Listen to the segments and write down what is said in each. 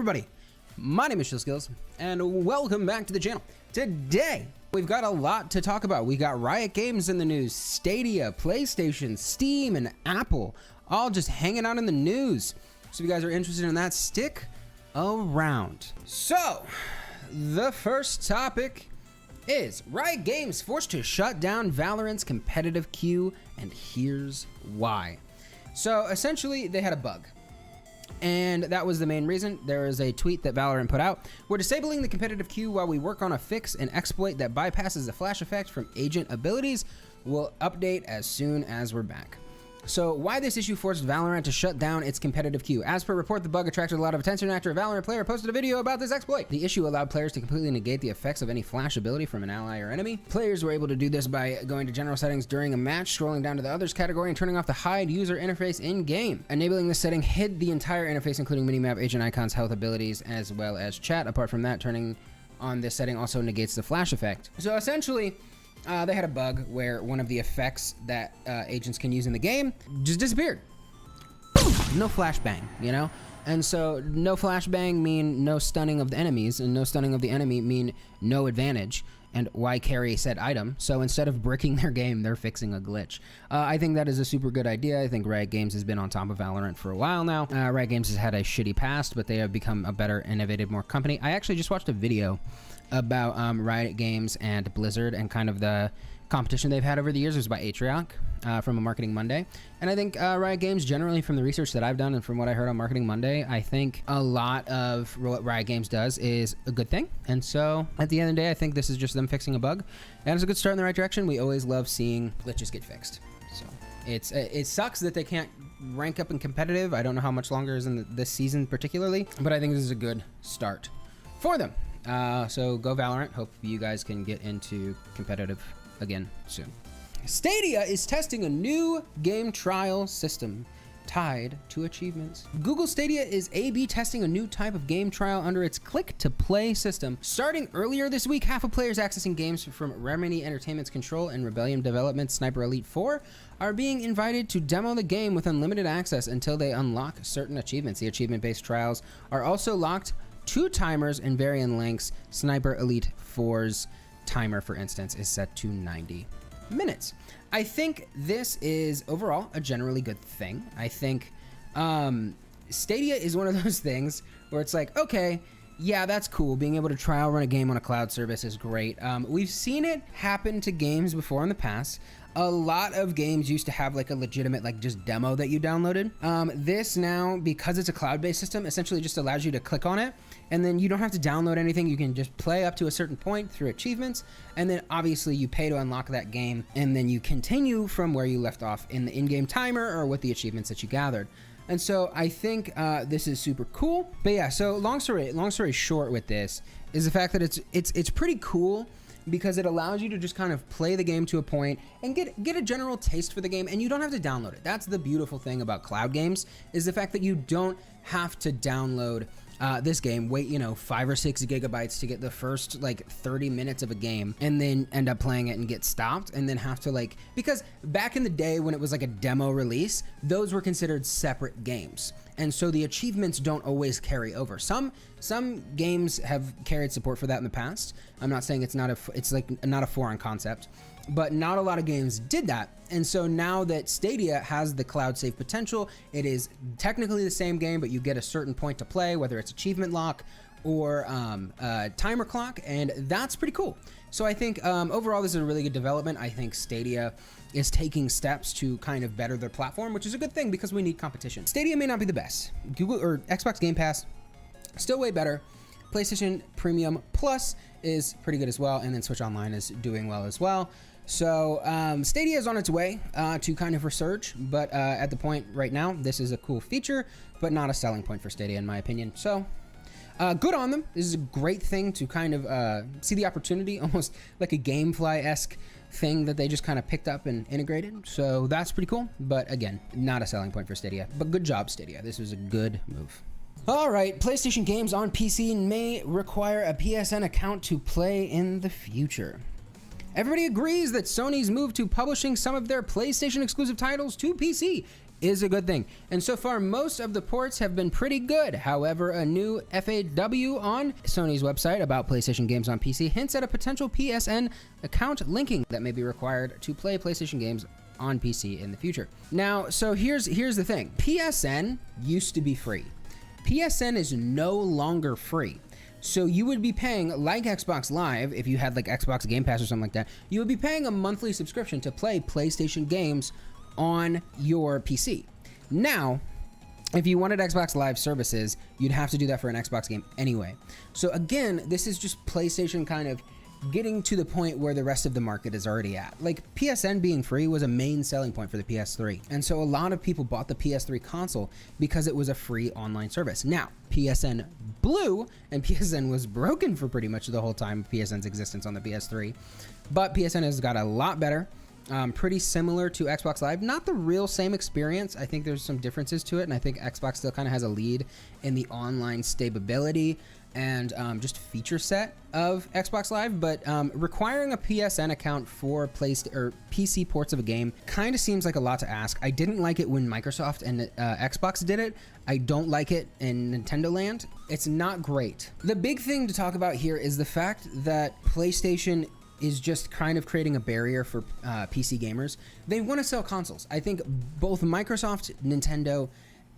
everybody, my name is SchillzSkilllz and welcome back to the channel. Today we've got a lot to talk about. We got Riot Games in the news, Stadia, PlayStation, Steam, and Apple all just hanging out in the news. So if you guys are interested in that, stick around. So the first topic is Riot Games forced to shut down Valorant's competitive queue, and here's why. So essentially they had a bug, and that was the main reason. There is a tweet that Valorant put out: "We're disabling the competitive queue while we work on a fix and exploit that bypasses the flash effect from agent abilities. We'll update as soon as we're back." So why this issue forced Valorant to shut down its competitive queue? As per report, the bug attracted a lot of attention after a Valorant player posted a video about this exploit. The issue allowed players to completely negate the effects of any flash ability from an ally or enemy. Players were able to do this by going to general settings during a match, scrolling down to the others category, and turning off the hide user interface in-game. Enabling this setting hid the entire interface, including minimap, agent icons, health abilities, as well as chat. Apart from that, turning on this setting also negates the flash effect. So essentially, they had a bug where one of the effects that agents can use in the game just disappeared. No flashbang, you know? And so no flashbang mean no stunning of the enemies, and no stunning of the enemy mean no advantage. And why carry said item? So instead of bricking their game, they're fixing a glitch. I think that is a super good idea. I think Riot Games has been on top of Valorant for a while now. Riot Games has had a shitty past, but they have become a better, innovative, more company. I actually just watched a video about Riot Games and Blizzard and kind of the competition they've had over the years. It was by Atrioc from a Marketing Monday. And I think Riot Games, generally from the research that I've done and from what I heard on Marketing Monday, I think a lot of what Riot Games does is a good thing. And so at the end of the day, I think this is just them fixing a bug. And it's a good start in the right direction. We always love seeing glitches get fixed. So it sucks that they can't rank up in competitive. I don't know how much longer is in this season particularly, but I think this is a good start for them. So go Valorant. Hope you guys can get into competitive again soon. Stadia is testing a new game trial system tied to achievements. Google Stadia is A/B testing a new type of game trial under its click-to-play system. Starting earlier this week, half of players accessing games from Remedy Entertainment's Control and Rebellion Development's Sniper Elite 4 are being invited to demo the game with unlimited access until they unlock certain achievements. The achievement-based trials are also locked to timers and varying lengths. Sniper Elite 4's timer, for instance, is set to 90 minutes. I think this is overall a generally good thing. I think Stadia is one of those things where it's like, okay, yeah, that's cool. Being able to trial run a game on a cloud service is great. We've seen it happen to games before in the past. A lot of games used to have like a legitimate like just demo that you downloaded. This now, because it's a cloud-based system, essentially just allows you to click on it, and then you don't have to download anything. You can just play up to a certain point through achievements, and then obviously you pay to unlock that game, and then you continue from where you left off in the in-game timer or with the achievements that you gathered. And so I think this is super cool. But yeah, so long story short with this is the fact that it's pretty cool, because it allows you to just kind of play the game to a point and get a general taste for the game, and you don't have to download it. That's the beautiful thing about cloud games, is the fact that you don't have to download this game, wait, 5 or 6 gigabytes to get the first like 30 minutes of a game, and then end up playing it and get stopped, and then have to because back in the day when it was like a demo release, those were considered separate games. And so the achievements don't always carry over. Some games have carried support for that in the past. I'm not saying it's not a foreign concept, but not a lot of games did that. And so now that Stadia has the cloud save potential, it is technically the same game, but you get a certain point to play, whether it's achievement lock or timer clock, and that's pretty cool. So I think overall this is a really good development. I think Stadia is taking steps to kind of better their platform, which is a good thing because we need competition. Stadia may not be the best. Google or Xbox Game Pass, still way better. PlayStation Premium Plus is pretty good as well, and then Switch Online is doing well as well. So Stadia is on its way to kind of resurge, but at the point right now, this is a cool feature, but not a selling point for Stadia in my opinion. So good on them. This is a great thing to kind of see the opportunity, almost like a Gamefly-esque thing that they just kind of picked up and integrated. So that's pretty cool, but again, not a selling point for Stadia, but good job, Stadia. This was a good move. All right, PlayStation games on PC may require a PSN account to play in the future. Everybody agrees that Sony's move to publishing some of their PlayStation exclusive titles to PC is a good thing. And so far, most of the ports have been pretty good. However, a new FAW on Sony's website about PlayStation games on PC hints at a potential PSN account linking that may be required to play PlayStation games on PC in the future. Now, so here's the thing. PSN used to be free. PSN is no longer free. So you would be paying, like Xbox Live, if you had like Xbox Game Pass or something like that, you would be paying a monthly subscription to play PlayStation games on your PC. Now, if you wanted Xbox Live services, you'd have to do that for an Xbox game anyway. So again, this is just PlayStation kind of getting to the point where the rest of the market is already at. Like PSN being free was a main selling point for the PS3. And so a lot of people bought the PS3 console because it was a free online service. Now, PSN blew and PSN was broken for pretty much the whole time of PSN's existence on the PS3. But PSN has got a lot better. Pretty similar to Xbox Live. Not the real same experience. I think there's some differences to it, and I think Xbox still kind of has a lead in the online stability and just feature set of Xbox Live, but requiring a PSN account for PC ports of a game kind of seems like a lot to ask. I didn't like it when Microsoft and Xbox did it. I don't like it in Nintendo land. It's not great. The big thing to talk about here is the fact that PlayStation is just kind of creating a barrier for PC gamers. They want to sell consoles. I think both Microsoft, Nintendo,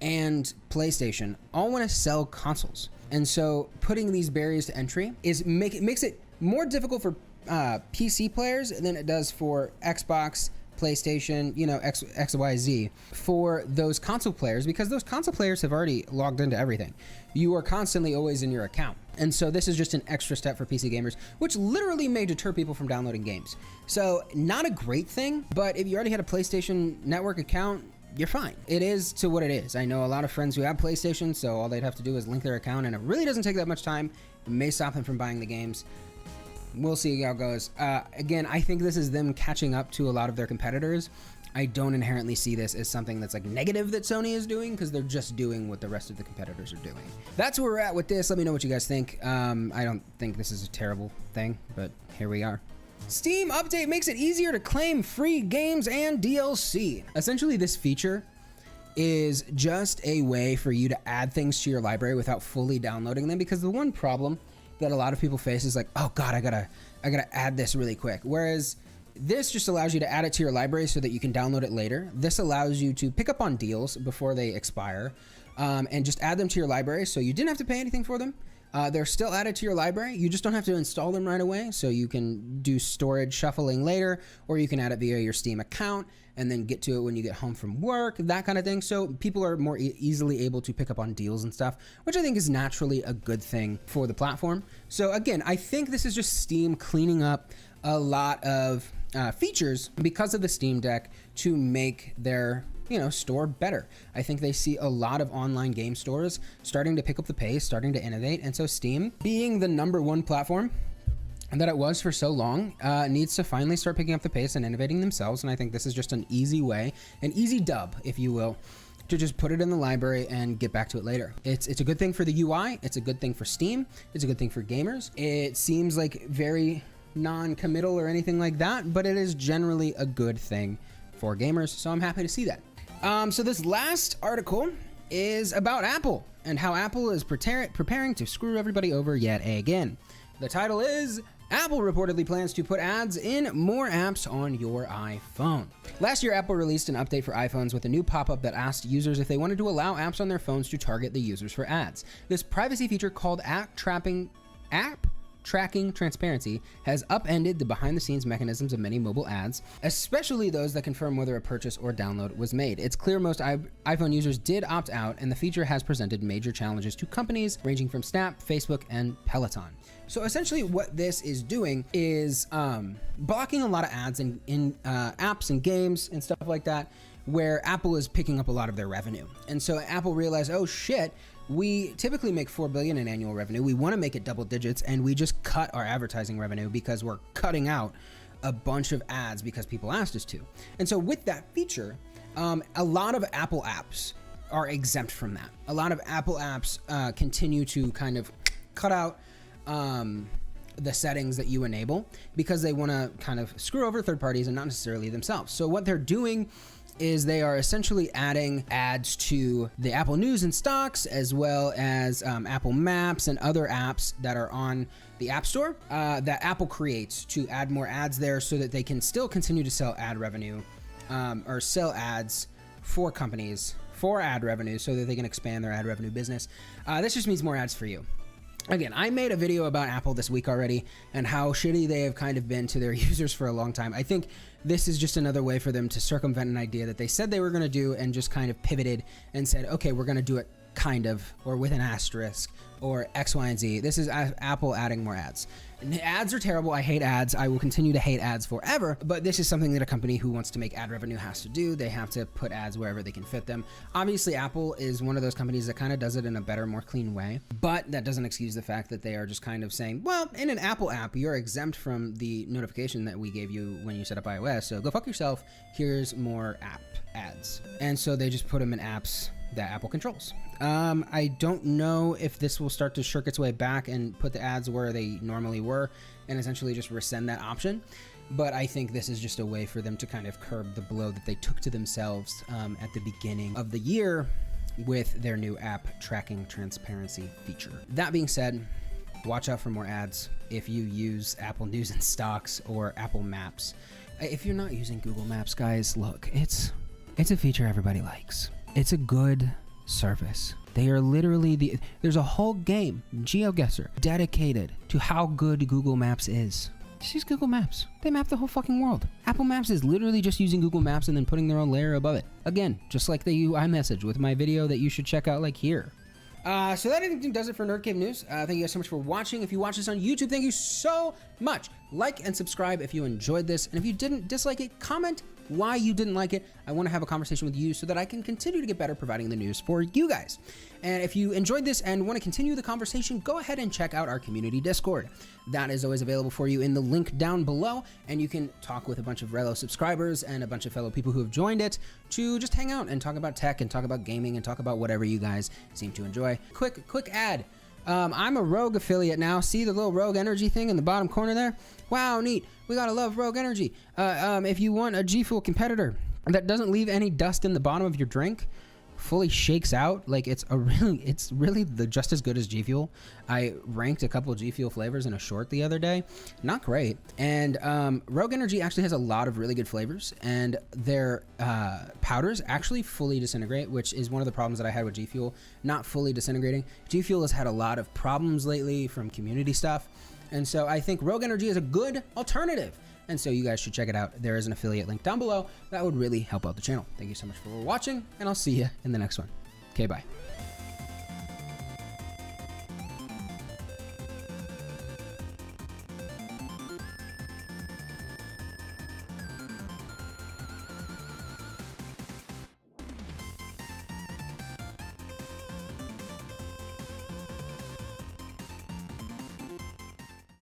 and PlayStation all want to sell consoles. And so putting these barriers to entry makes it more difficult for PC players than it does for Xbox, PlayStation, XYZ, for those console players, because those console players have already logged into everything. You are constantly always in your account. And so this is just an extra step for PC gamers, which literally may deter people from downloading games. So not a great thing, but if you already had a PlayStation Network account, you're fine. It is to what it is. I know a lot of friends who have PlayStation, so all they'd have to do is link their account, and it really doesn't take that much time. It may stop them from buying the games. We'll see how it goes. Again, I think this is them catching up to a lot of their competitors. I don't inherently see this as something that's like negative that Sony is doing, because they're just doing what the rest of the competitors are doing. That's where we're at with this. Let me know what you guys think. I don't think this is a terrible thing, but here we are. Steam update makes it easier to claim free games and DLC. Essentially, this feature is just a way for you to add things to your library without fully downloading them, because the one problem that a lot of people face is like, oh god, I gotta add this really quick. Whereas this just allows you to add it to your library so that you can download it later. This allows you to pick up on deals before they expire, and just add them to your library, so you didn't have to pay anything for them. They're still added to your library. You just don't have to install them right away, so you can do storage shuffling later, or you can add it via your Steam account and then get to it when you get home from work, that kind of thing. So people are more easily able to pick up on deals and stuff, which I think is naturally a good thing for the platform. So again, I think this is just Steam cleaning up a lot of features because of the Steam Deck to make their store better. I think they see a lot of online game stores starting to pick up the pace, starting to innovate, and so Steam, being the #1 platform that it was for so long, needs to finally start picking up the pace and innovating themselves. And I think this is just an easy way, an easy dub, if you will, to just put it in the library and get back to it later. It's a good thing for the UI. It's a good thing for Steam. It's a good thing for gamers. It seems like very non-committal or anything like that, but it is generally a good thing for gamers. So I'm happy to see that. So this last article is about Apple and how Apple is preparing to screw everybody over yet again. The title is, Apple reportedly plans to put ads in more apps on your iPhone. Last year, Apple released an update for iPhones with a new pop-up that asked users if they wanted to allow apps on their phones to target the users for ads. This privacy feature, called app tracking transparency, has upended the behind-the-scenes mechanisms of many mobile ads, especially those that confirm whether a purchase or download was made. It's clear most iPhone users did opt out, and the feature has presented major challenges to companies ranging from Snap, Facebook, and Peloton. So essentially what this is doing is blocking a lot of ads in apps and games and stuff like that, where Apple is picking up a lot of their revenue. And so Apple realized, oh shit, we typically make $4 billion in annual revenue. We want to make it double digits, and we just cut our advertising revenue because we're cutting out a bunch of ads because people asked us to. And so with that feature, a lot of Apple apps are exempt from that. A lot of Apple apps continue to kind of cut out the settings that you enable because they want to kind of screw over third parties and not necessarily themselves. So what they're doing is they are essentially adding ads to the Apple News and Stocks, as well as Apple Maps and other apps that are on the App Store that Apple creates to add more ads there so that they can still continue to sell ad revenue or sell ads for companies for ad revenue so that they can expand their ad revenue business. This just means more ads for you. Again, I made a video about Apple this week already and how shitty they have kind of been to their users for a long time. I think this is just another way for them to circumvent an idea that they said they were going to do and just kind of pivoted and said, okay, we're going to do it kind of, or with an asterisk, or X, Y, and Z. This is Apple adding more ads. And ads are terrible. I hate ads. I will continue to hate ads forever, but this is something that a company who wants to make ad revenue has to do. They have to put ads wherever they can fit them. Obviously, Apple is one of those companies that kind of does it in a better, more clean way, but that doesn't excuse the fact that they are just kind of saying, well, in an Apple app, you're exempt from the notification that we gave you when you set up iOS, so go fuck yourself. Here's more app ads. And so they just put them in apps that Apple controls. I don't know if this will start to shirk its way back and put the ads where they normally were and essentially just rescind that option. But I think this is just a way for them to kind of curb the blow that they took to themselves at the beginning of the year with their new app tracking transparency feature. That being said, watch out for more ads if you use Apple News and Stocks or Apple Maps. If you're not using Google Maps, guys, look, it's a feature everybody likes. It's a good service. They are literally there's a whole game, GeoGuessr, dedicated to how good Google Maps is. Just use Google Maps. They map the whole fucking world. Apple Maps is literally just using Google Maps and then putting their own layer above it. Again, just like they use iMessage with my video that you should check out like here. So that I think does it for Nerd Cave News. Thank you guys so much for watching. If you watch this on YouTube, thank you so much. Like and subscribe if you enjoyed this. And if you didn't dislike it, comment why you didn't like it. I want to have a conversation with you so that I can continue to get better providing the news for you guys. And if you enjoyed this and want to continue the conversation, go ahead and check out our community Discord. That is always available for you in the link down below, and you can talk with a bunch of Relo subscribers and a bunch of fellow people who have joined it to just hang out and talk about tech and talk about gaming and talk about whatever you guys seem to enjoy. Quick ad. I'm a Rogue affiliate now. See the little Rogue Energy thing in the bottom corner there? Wow, neat. We gotta love Rogue Energy. If you want a G Fuel competitor that doesn't leave any dust in the bottom of your drink, fully shakes out, like it's really just as good as G Fuel. I ranked a couple G Fuel flavors in a short the other day. Not great. And Rogue Energy actually has a lot of really good flavors, and their powders actually fully disintegrate, which is one of the problems that I had with G Fuel, not fully disintegrating. G Fuel has had a lot of problems lately from community stuff, and so I think Rogue Energy is a good alternative. And so you guys should check it out. There is an affiliate link down below. That would really help out the channel. Thank you so much for watching, and I'll see you in the next one. Okay, bye.